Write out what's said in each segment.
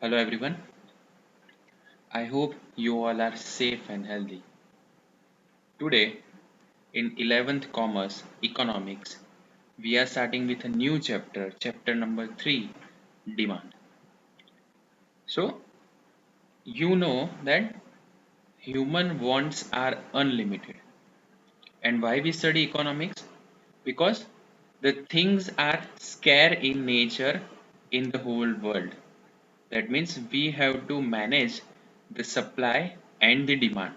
Hello everyone. I hope you all are safe and healthy. Today in 11th Commerce Economics, we are starting with a new chapter, chapter number 3, demand. So, you know that human wants are unlimited. And why we study economics? Because the things are scarce in nature in the whole world. That means we have to manage the supply and the demand.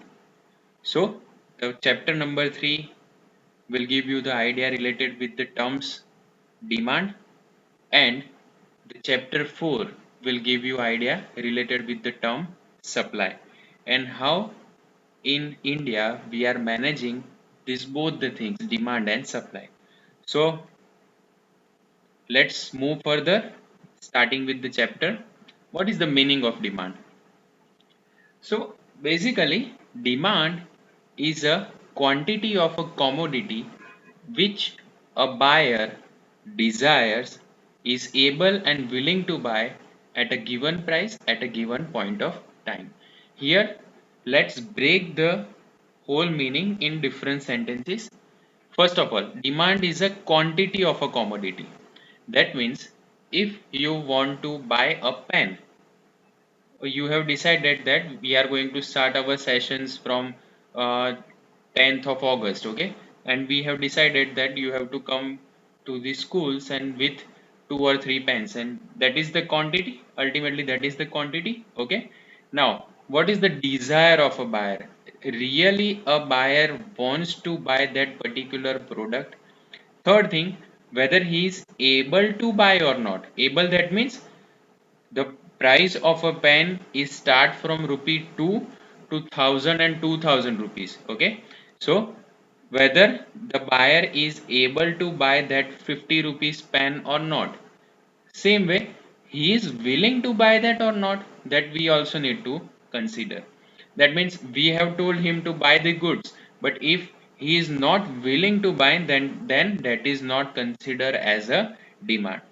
So, the chapter number 3 will give you the idea related with the terms demand, and the chapter 4 will give you idea related with the term supply and how in India we are managing this both the things demand and supply. So let's move further, starting with the chapter. What is the meaning of demand? So basically, demand is a quantity of a commodity which a buyer desires, is able and willing to buy at a given price at a given point of time. Here, let's break the whole meaning in different sentences. First of all, demand is a quantity of a commodity. That means if you want to buy a pen, you have decided that we are going to start our sessions from uh, 10th of August, okay, and we have decided that you have to come to the schools and with 2 or 3 pens, and that is the quantity. Ultimately that is the quantity, okay. Now what is the desire of a buyer? Really a buyer wants to buy that particular product. Third thing, whether he is able to buy or not. Able, that means the price of a pen is start from rupee 2 to 1000 and 2000 rupees, okay. So whether the buyer is able to buy that 50 rupees pen or not, same way he is willing to buy that or not, that we also need to consider. That means we have told him to buy the goods, but if he is not willing to buy, then that is not considered as a demand.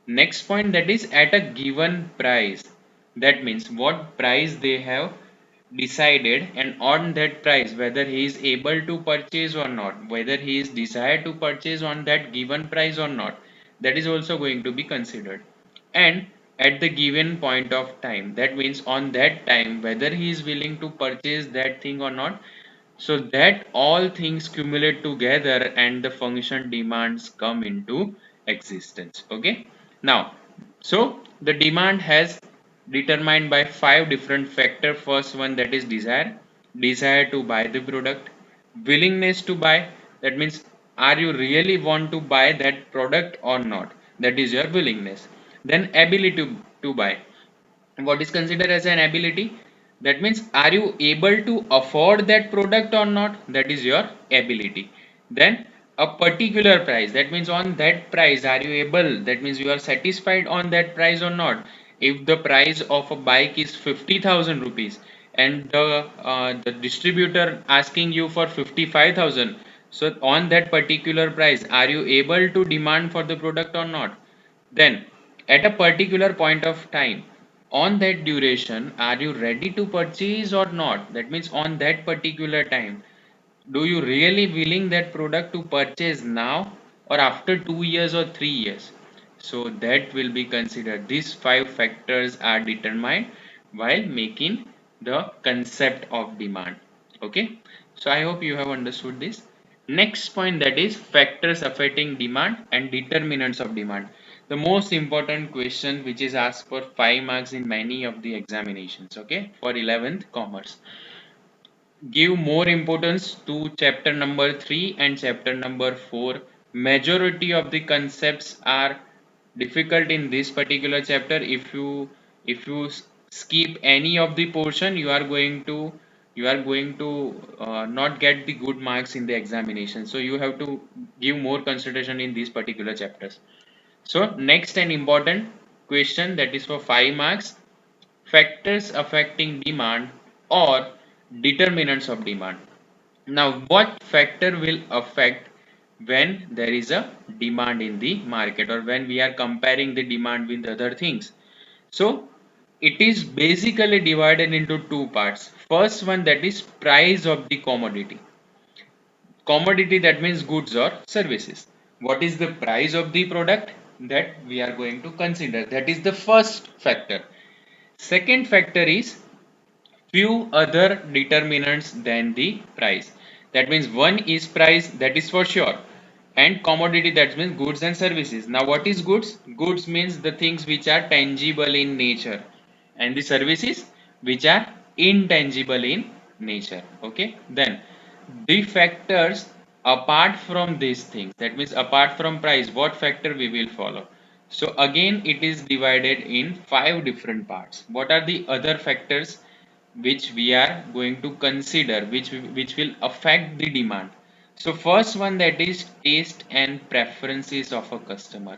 Next point, that is at a given price. That means what price they have decided, and on that price whether he is able to purchase or not, whether he is desired to purchase on that given price or not, that is also going to be considered. And at the given point of time, that means on that time whether he is willing to purchase that thing or not, so that all things cumulate together and the function demands come into existence, okay. Now, so the demand has determined by 5 different factors. First one, that is desire to buy the product. Willingness to buy, that means are you really want to buy that product or not, that is your willingness. Then ability to buy, what is considered as an ability, that means are you able to afford that product or not, that is your ability. Then a particular price, that means on that price are you able, that means you are satisfied on that price or not. If the price of a bike is 50,000 rupees and the distributor asking you for 55,000, so on that particular price are you able to demand for the product or not. Then at a particular point of time, on that duration, are you ready to purchase or not? That means on that particular time, do you really willing that product to purchase now or after 2 years or 3 years? So that will be considered. These 5 factors are determined while making the concept of demand. Okay. So I hope you have understood this. Next point, that is factors affecting demand and determinants of demand. The most important question which is asked for 5 marks in many of the examinations, okay, for 11th commerce. Give more importance to chapter number 3 and chapter number 4. Majority of the concepts are difficult in this particular chapter. If you skip any of the portion, you are going to not get the good marks in the examination. So you have to give more consideration in these particular chapters. So next and important question, that is for 5 marks: factors affecting demand or determinants of demand. Now, what factor will affect when there is a demand in the market or when we are comparing the demand with other things? So, it is basically divided into two parts. First one, that is price of the commodity. Commodity, that means goods or services. What is the price of the product that we are going to consider? That is the first factor. Second factor is few other determinants than the price. That means one is price, that is for sure, and commodity, that means goods and services. Now what is goods? Goods means the things which are tangible in nature, and the services which are intangible in nature. Okay, then the factors apart from these things, that means apart from price, what factor we will follow? So again it is divided in five different parts. What are the other factors which we are going to consider, which will affect the demand? So first one, that is taste and preferences of a customer.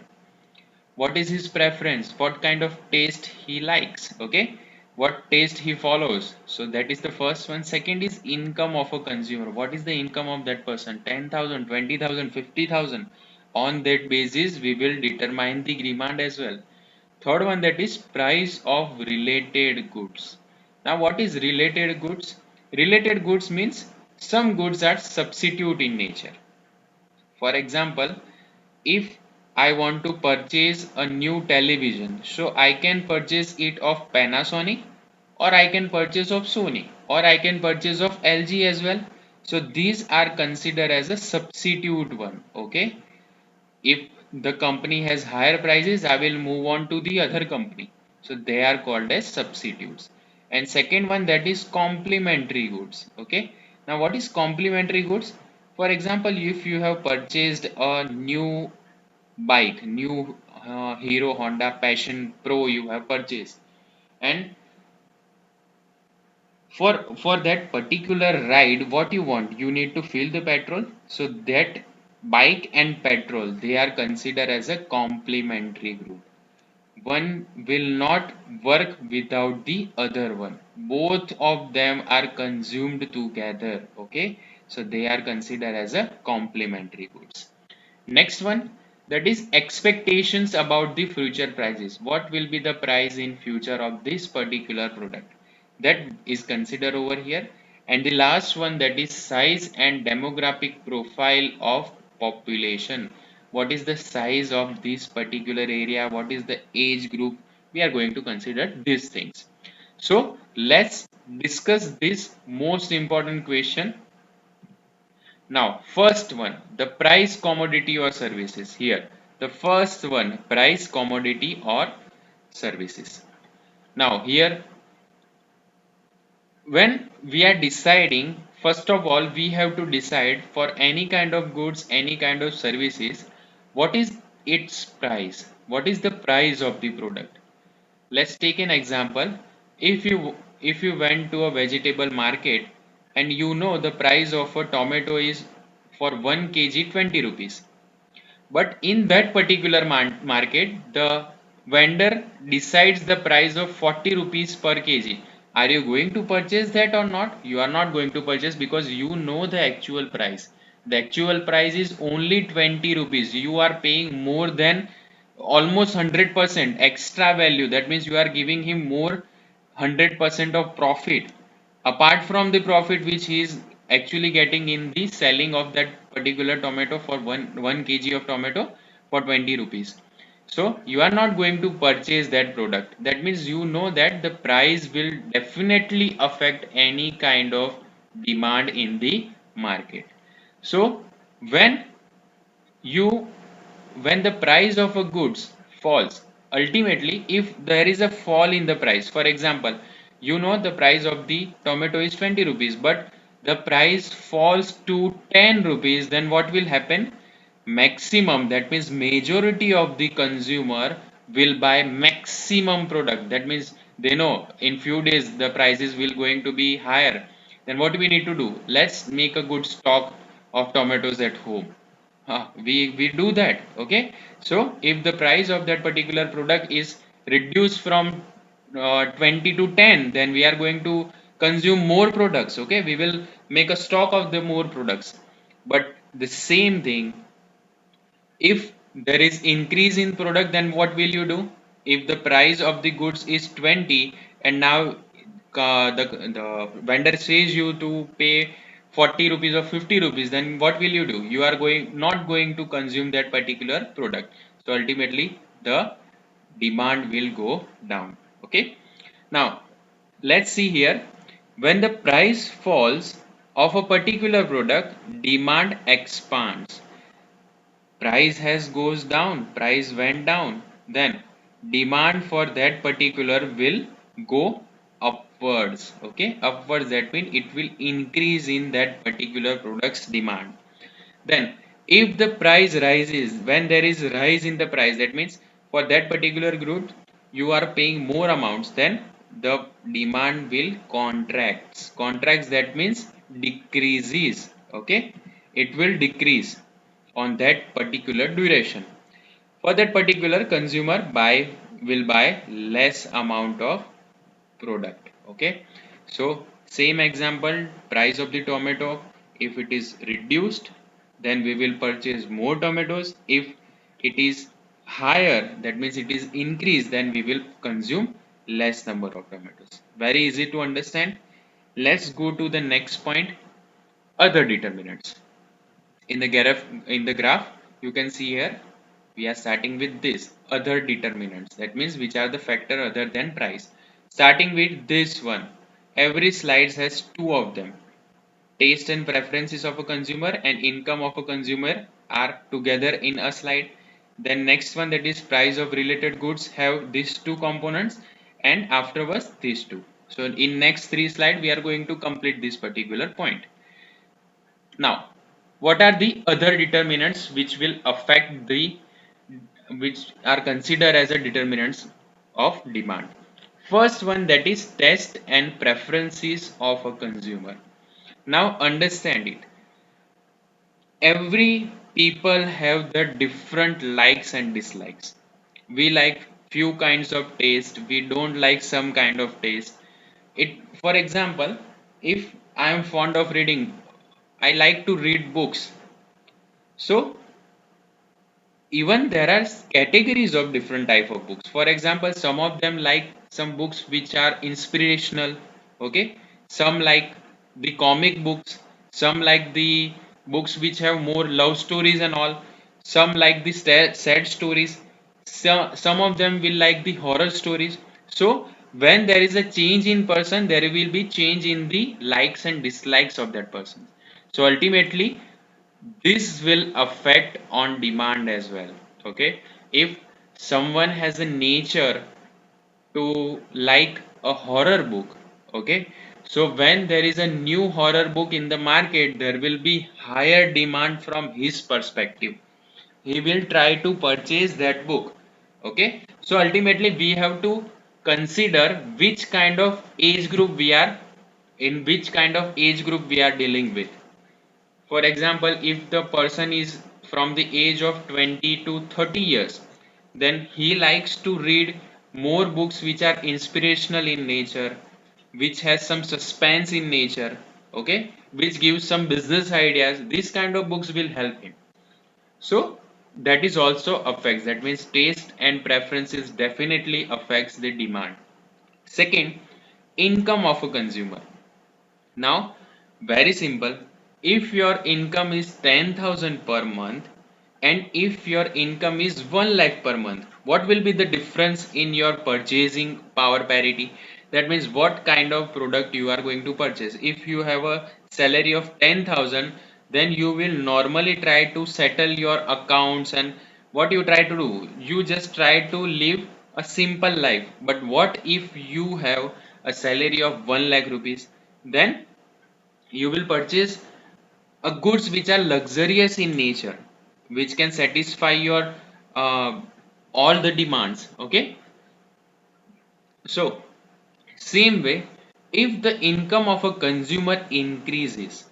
What is his preference? What kind of taste he likes? Okay, what taste he follows? So that is the first one. Second is income of a consumer. What is the income of that person? 10,000, 20,000, 50,000. On that basis we will determine the demand as well. Third one, that is price of related goods. Now what is related goods? Related goods means some goods are substitute in nature. For example, if I want to purchase a new television, so I can purchase it of Panasonic, or I can purchase of Sony, or I can purchase of LG as well. So these are considered as a substitute one. Okay, if the company has higher prices, I will move on to the other company. So they are called as substitutes. And second one, that is complementary goods. Okay, now what is complementary goods? For example, if you have purchased a new bike, new Hero Honda Passion Pro you have purchased, and for that particular ride, what you want, you need to fill the petrol. So that bike and petrol, they are considered as a complementary group. One will not work without the other one. Both of them are consumed together. Okay, so they are considered as a complementary goods. Next one, that is expectations about the future prices. What will be the price in future of this particular product? That is considered over here. And the last one, that is size and demographic profile of population. What is the size of this particular area? What is the age group? We are going to consider these things. So let's discuss this most important question. Now, first one, the price, commodity or services. Here, the first one, price, commodity or services. Now, here, when we are deciding, first of all, we have to decide for any kind of goods, any kind of services, what is its price? What is the price of the product? Let's take an example. If you went to a vegetable market and you know the price of a tomato is for 1 kg 20 rupees, but in that particular market the vendor decides the price of 40 rupees per kg. Are you going to purchase that or not? You are not going to purchase, because you know the actual price. The actual price is only 20 rupees. You are paying more than almost 100% extra value. That means you are giving him more 100% of profit, apart from the profit which he is actually getting in the selling of that particular tomato for 1 kg of tomato for 20 rupees. So you are not going to purchase that product. That means you know that the price will definitely affect any kind of demand in the market. So when you when the price of a goods falls, ultimately if there is a fall in the price, for example, you know the price of the tomato is 20 rupees, but the price falls to 10 rupees, then what will happen? Maximum, that means majority of the consumer will buy maximum product. That means they know in few days the prices will going to be higher. Then what we need to do? Let's make a good stock of tomatoes at home. We do that. Okay, so if the price of that particular product is reduced from 20 to 10, then we are going to consume more products. Okay, we will make a stock of the more products. But the same thing, if there is increase in product, then what will you do? if the price of the goods is 20 and now the vendor says you to pay 40 rupees or 50 rupees, then what will you do? You are not going to consume that particular product. So ultimately the demand will go down. Okay. Now let's see here. When the price falls of a particular product, demand expands. Price has goes down, price went down, then demand for that particular will go upwards. Okay, upwards, that means it will increase in that particular product's demand. Then if the price rises, when there is rise in the price, that means for that particular group you are paying more amounts, then the demand will contracts, that means decreases. Okay, it will decrease on that particular duration. For that particular consumer will buy less amount of product. Okay, so same example, price of the tomato, if it is reduced, then we will purchase more tomatoes. If it is higher, that means it is increased, then we will consume less number of tomatoes. Very easy to understand. Let's go to the next point, other determinants. In the graph you can see here we are starting with this other determinants, that means which are the factor other than price. Starting with this one, every slide has two of them. Taste and preferences of a consumer and income of a consumer are together in a slide. Then next one, that is price of related goods, have these two components, and afterwards these two. So in next three slides we are going to complete this particular point. Now, what are the other determinants which will affect the, which are considered as a determinants of demand? First one, that is taste and preferences of a consumer. Now understand it. Every people have the different likes and dislikes. We like few kinds of taste. We don't like some kind of taste. It, for example, if I am fond of reading, I like to read books. So even there are categories of different type of books. For example, some of them like some books which are inspirational. Okay, some like the comic books, some like the books which have more love stories and all, some like the sad stories, some of them will like the horror stories. So when there is a change in person, there will be change in the likes and dislikes of that person. So ultimately this will affect on demand as well. Okay, if someone has a nature to like a horror book, okay, so when there is a new horror book in the market, there will be higher demand from his perspective. He will try to purchase that book. Okay, so ultimately we have to consider which kind of age group we are, in which kind of age group we are dealing with. For example, if the person is from the age of 20 to 30 years, then he likes to read more books which are inspirational in nature, which has some suspense in nature, okay, which gives some business ideas. This kind of books will help him. So that is also affects. That means taste and preferences definitely affects the demand. Second, income of a consumer. Now, very simple. If your income is 10,000 per month and if your income is 1 lakh per month, what will be the difference in your purchasing power parity? That means what kind of product you are going to purchase. If you have a salary of 10,000, then you will normally try to settle your accounts, and what you try to do, you just try to live a simple life. But what if you have a salary of 1 lakh rupees? Then you will purchase a goods which are luxurious in nature, which can satisfy your uh, all the demands. Okay, so same way, if the income of a consumer increases,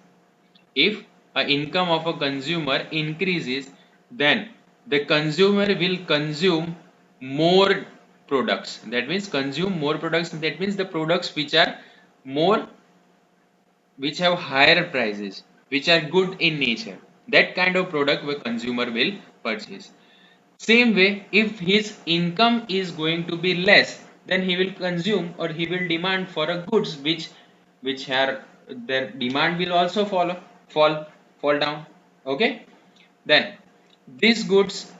if a income of a consumer increases, then the consumer will consume more products. That means consume more products, that means the products which are more, which have higher prices, which are good in nature. That kind of product the consumer will purchase. Same way, if his income is going to be less, then he will consume or he will demand for a goods which are their demand will also fall fall down. Okay, then these goods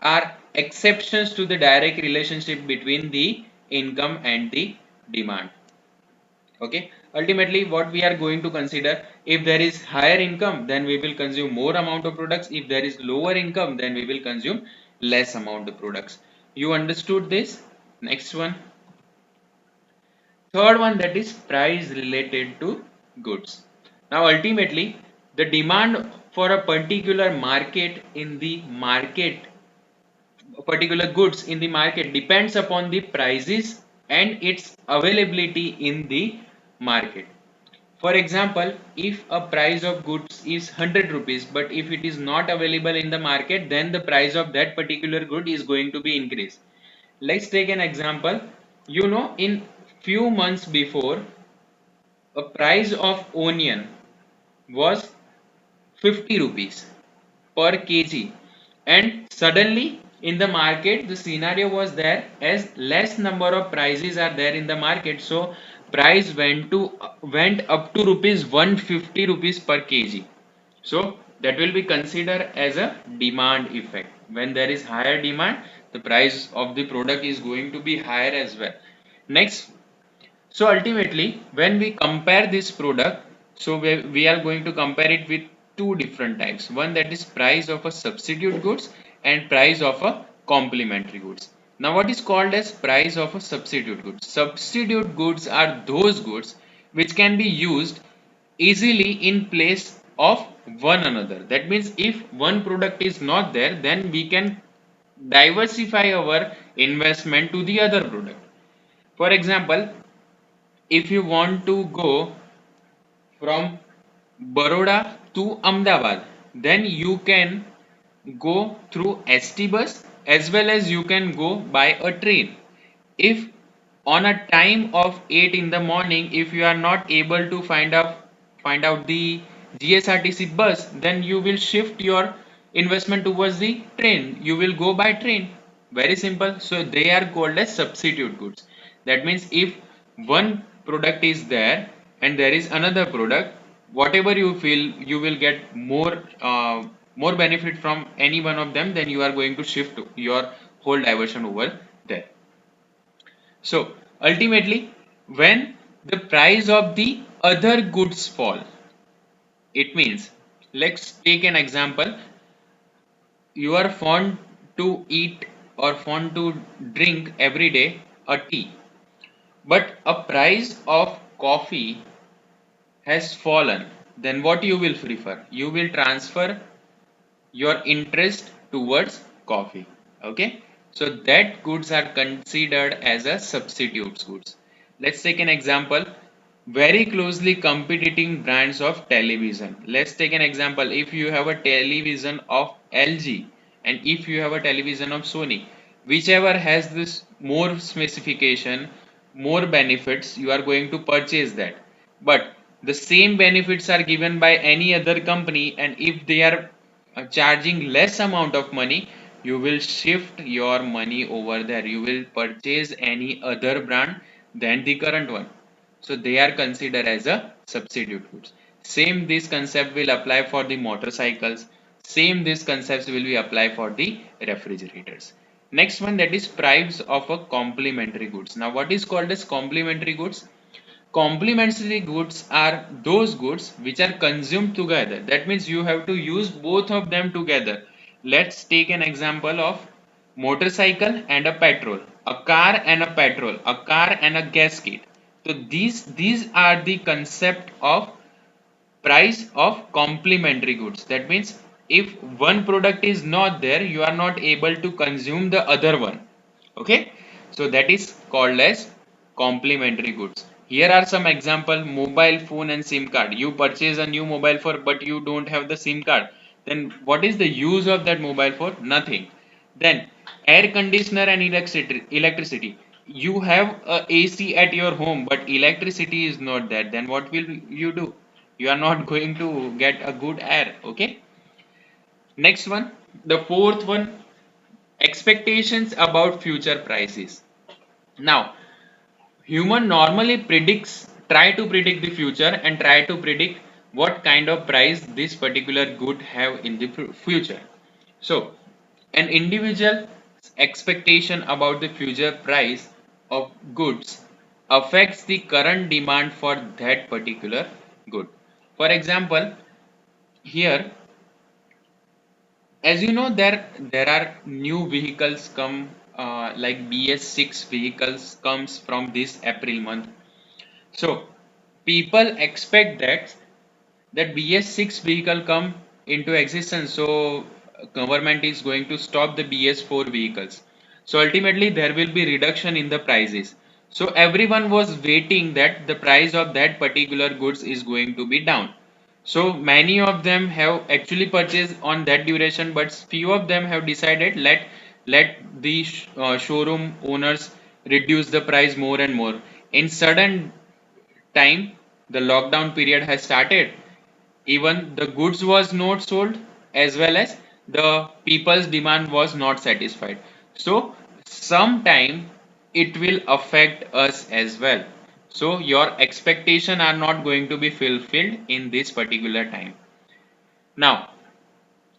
are exceptions to the direct relationship between the income and the demand. Okay, ultimately what we are going to consider, if there is higher income then we will consume more amount of products, if there is lower income then we will consume less amount of products. You understood this? Next one, third one, that is price related to goods. Now ultimately the demand for a particular market in the market particular goods in the market depends upon the prices and its availability in the market. For example, if a price of goods is 100 rupees, but if it is not available in the market, then the price of that particular good is going to be increased. Let's take an example. You know, in few months before, a price of onion was 50 rupees per kg, and suddenly in the market the scenario was there as less number of prices are there in the market, so price went up to rupees 150 rupees per kg. So that will be considered as a demand effect. When there is higher demand, the price of the product is going to be higher as well. Next, so ultimately, when we compare this product, so we are going to compare it with two different types. One, that is price of a substitute goods and price of a complementary goods. Now, what is called as price of a substitute goods? Substitute goods are those goods which can be used easily in place of one another. That means if one product is not there, then we can diversify our investment to the other product. For example, if you want to go from Baroda to Ahmedabad, then you can go through ST bus as well as you can go by a train. If on a time of 8 in the morning, if you are not able to find out the GSRTC bus, then you will shift your investment towards the train. You will go by train. Very simple. So they are called as substitute goods. That means if one product is there and there is another product, whatever you feel you will get more benefit from any one of them, then you are going to shift your whole diversion over there. So ultimately, when the price of the other goods fall, it means, let's take an example. You are fond to eat or fond to drink every day a tea, but a price of coffee has fallen. Then what you will prefer? You will transfer your interest towards coffee. Okay, so that goods are considered as a substitute goods. Let's take an example. Very closely competing brands of television. Let's take an example. If you have a television of LG and if you have a television of Sony, whichever has this more specification, more benefits, you are going to purchase that. But the same benefits are given by any other company, and if they are charging less amount of money, you will shift your money over there. You will purchase any other brand than the current one. So they are considered as a substitute goods. Same this concept will apply for the motorcycles. Same this concepts will be applied for the refrigerators. Next one, that is price of a complementary goods. Now what is called as complementary goods? Complementary goods are those goods which are consumed together. That means you have to use both of them together. Let's take an example of motorcycle and a petrol, a car and a petrol, a car and a gasket. So these are the concept of price of complementary goods. That means if one product is not there, you are not able to consume the other one. Okay, so that is called as complementary goods. Here are some example: mobile phone and SIM card. You purchase a new mobile phone but you don't have the SIM card, then what is the use of that mobile phone? Nothing. Then air conditioner and electricity. You have a AC at your home but electricity is not there, then what will you do? You are not going to get a good air. Okay, next one, the fourth one, Expectations about future prices. Now, human normally try to predict the future and try to predict what kind of price this particular good have in the future. So, an individual's expectation about the future price of goods affects the current demand for that particular good. For example, here, as you know, there are new vehicles come, like BS6 vehicles comes from this April month. So people expect that BS6 vehicle come into existence. So government is going to stop the BS4 vehicles. So ultimately there will be reduction in the prices. So everyone was waiting that the price of that particular goods is going to be down. So many of them have actually purchased on that duration, but few of them have decided let the showroom owners reduce the price more and more. In sudden time, the lockdown period has started. Even the goods was not sold, as well as the people's demand was not satisfied. So sometime it will affect us as well. So your expectation are not going to be fulfilled in this particular time. Now,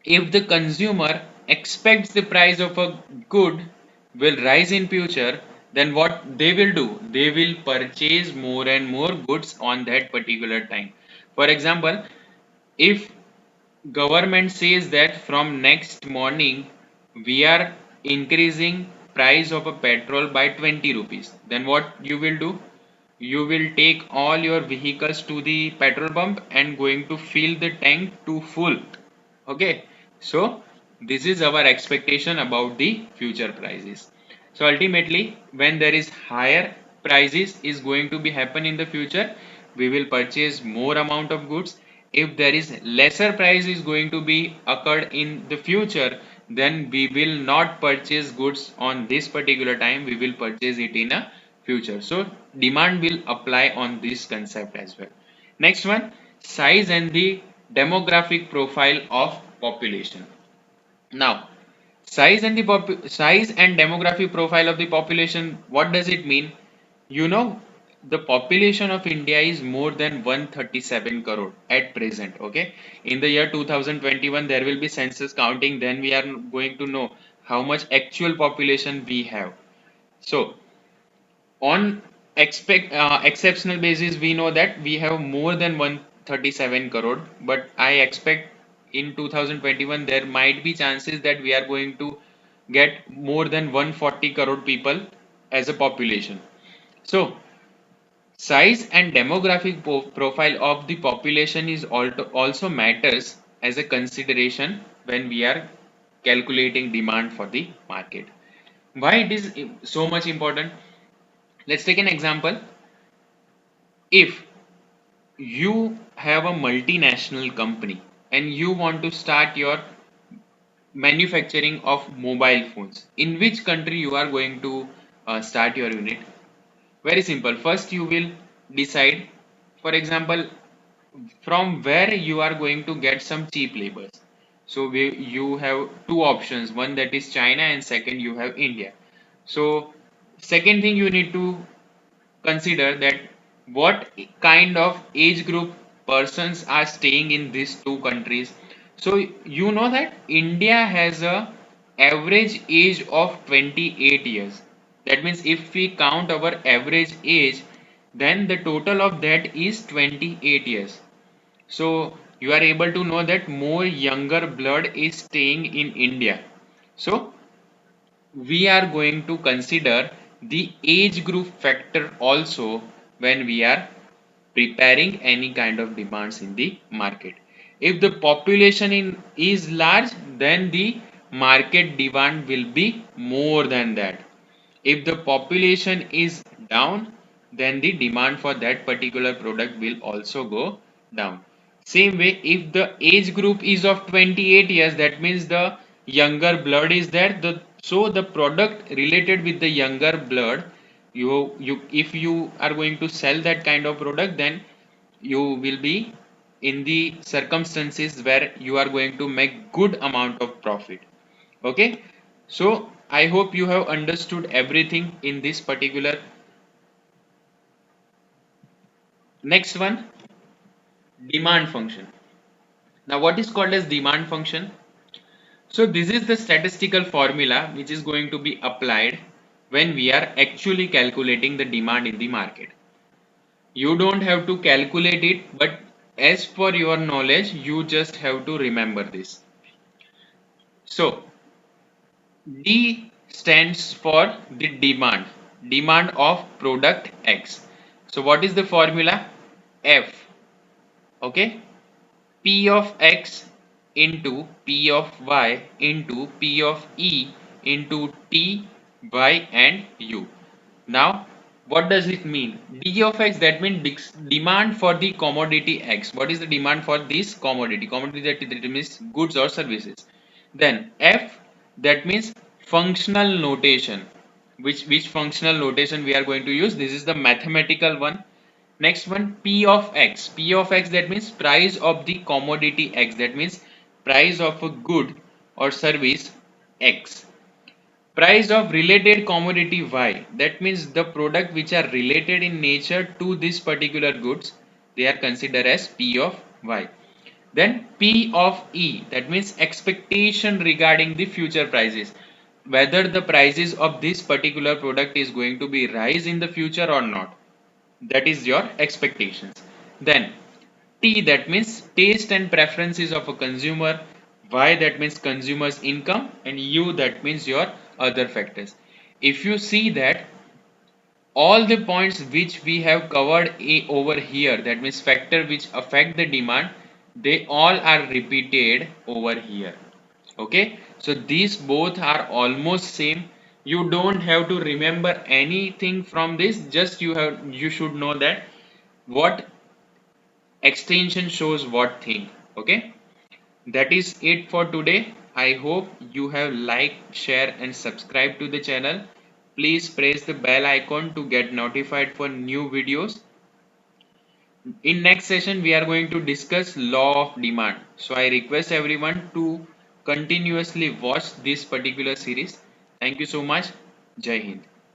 if the consumer expects the price of a good will rise in future, then what they will do, they will purchase more and more goods on that particular time. For example, if government says that from next morning we are increasing price of a petrol by 20 rupees, then what you will do, you will take all your vehicles to the petrol pump and going to fill the tank to full. Okay, so this is our expectation about the future prices. So ultimately, when there is higher prices is going to be happen in the future, we will purchase more amount of goods. If there is lesser price is going to be occurred in the future, then we will not purchase goods on this particular time, we will purchase it in a future. So demand will apply on this concept as well. Next one, size and the demographic profile of population. Now, size and demographic profile of the population, what does it mean? You know, the population of India is more than 137 crore at present. Okay, in the year 2021 there will be census counting, then we are going to know how much actual population we have. So on exceptional basis, we know that we have more than 137 crore, but I expect in 2021 there might be chances that we are going to get more than 140 crore people as a population. So size and demographic profile of the population is also matters as a consideration when we are calculating demand for the market. Why it is so much important? Let's take an example. If you have a multinational company and you want to start your manufacturing of mobile phones, in which country you are going to start your unit? Very simple. First you will decide, for example, from where you are going to get some cheap labors. So you have two options, one that is China and second you have India. So second thing you need to consider that what kind of age group persons are staying in these two countries. So you know that India has a average age of 28 years. That means if we count our average age, then the total of that is 28 years. So you are able to know that more younger blood is staying in India. So we are going to consider the age group factor also when we are preparing any kind of demands in the market. If the population is large, then the market demand will be more than that. If the population is down, then the demand for that particular product will also go down. Same way, if the age group is of 28 years, that means the younger blood is there. So the product related with the younger blood, you if you are going to sell that kind of product, then you will be in the circumstances where you are going to make good amount of profit. Okay, So I hope you have understood everything in this particular. Next one, demand function. Now what is called as demand function? So this is the statistical formula which is going to be applied when we are actually calculating the demand in the market. You don't have to calculate it, but as per your knowledge, you just have to remember this. So D stands for the demand of product X. So what is the formula? F, okay, P of X into P of Y into P of E into T, Y and U. Now, what does it mean? D of X, that means demand for the commodity X. What is the demand for this commodity? Commodity, that means goods or services. Then F, that means functional notation. Which functional notation we are going to use? This is the mathematical one. Next one, P of X. P of X, that means price of the commodity X. That means price of a good or service X. Price of related commodity Y, that means the product which are related in nature to this particular goods, they are considered as P of Y. Then P of E, that means expectation regarding the future prices, whether the prices of this particular product is going to be rise in the future or not, that is your expectations. Then T, that means taste and preferences of a consumer. Y, that means consumer's income. And U, that means your other factors. If you see that all the points which we have covered over here, that means factor which affect the demand, they all are repeated over here. Okay, so these both are almost same. You don't have to remember anything from this, just you should know that what extension shows what thing. Okay, that is it for today. I hope you have liked, share and subscribe to the channel. Please press the bell icon to get notified for new videos. In next session we are going to discuss law of demand, so I request everyone to continuously watch this particular series. Thank you so much. Jai Hind.